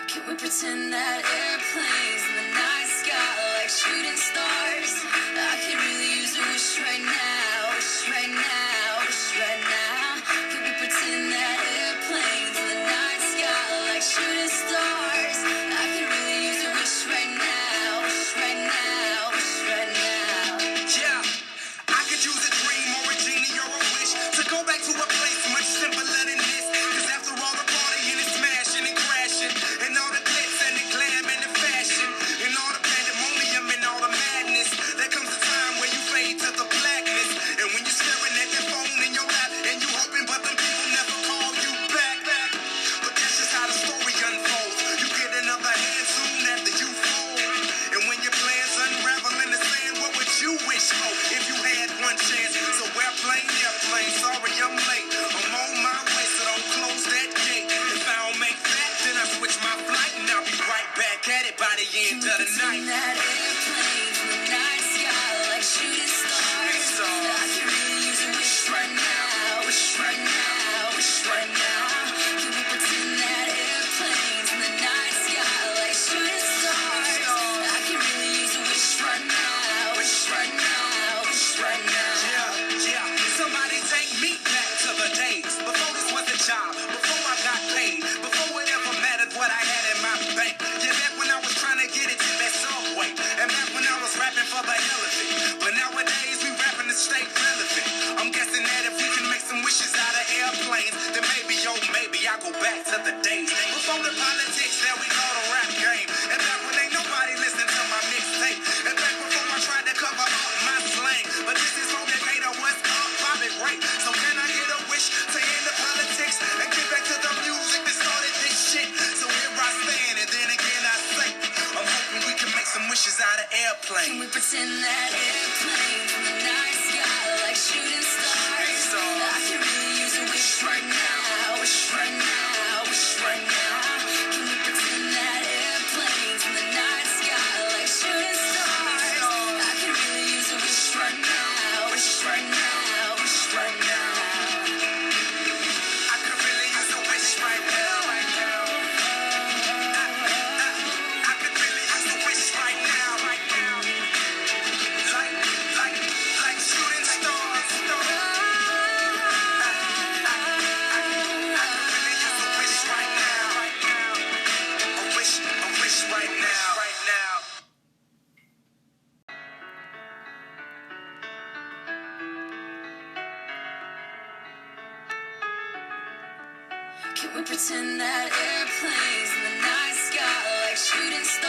Can we pretend that airplanes in the night sky like shooting stars? I could really use a wish right now, wish right now, wish right now. Can we pretend that airplanes in the night sky like shooting stars? I could really use a wish right now, wish right now, wish right now. Yeah, I could use a dream or a genie or a wish to go back to a place much simpler than this. Cause after all the partying and smashing and crashing, and all the glitz and the glam and the fashion, and all the pandemonium and all the madness, there comes a time where you fade to the blackness. And when you're staring at that phone in your lap, and you hoping but them people never call you back. But that's just how the story unfolds. You get another hand soon after you fold. And when your plans unravel in the sand, what would you wish for if you had one chance? So airplane, sorry I'm late. I'm on my way, so don't close that gate. If I don't make that, then I switch my flight and I'll be right back at it by the end of the night. That airplanes in the night sky like shooting stars. I can really use a wish right now, wish right now, wish right now. Can we pretend that airplanes in the night sky like shooting stars? I can really use a wish right now, wish right now, wish right now. Yeah, somebody take me back to the days before this was a job, before I got paid, before it ever mattered what I had in my bank. Yeah, back when I was trying to get it to that subway, and back when I was rapping for the hell of it. But nowadays we rapping to stay relevant. I'm guessing that if we can make some wishes out of airplanes, then maybe, oh maybe I'll go back to the days before the politics that we call the rap game, and back when ain't nobody listened to my mixtape, and back before I tried to cover up my slang. But this is home Decatur, what's up, Bobby Ray. So can I get a wish to end the politics and get back to the music that started this shit? So here I stand, and then again I say, I'm hoping we can make some wishes out of airplanes. Can we pretend that airplanes in the night sky like shooting stars? I can really use a wish right now, wish right now, wish right now. Can we pretend that airplanes in the night sky like shooting stars? I can really use a wish right now, wish right now, wish right now. I could really use a wish right now. I could really use a wish right now. Like shooting stars. I could really use a wish right now. A wish right now. Can we pretend that airplanes in the night sky like shooting stars?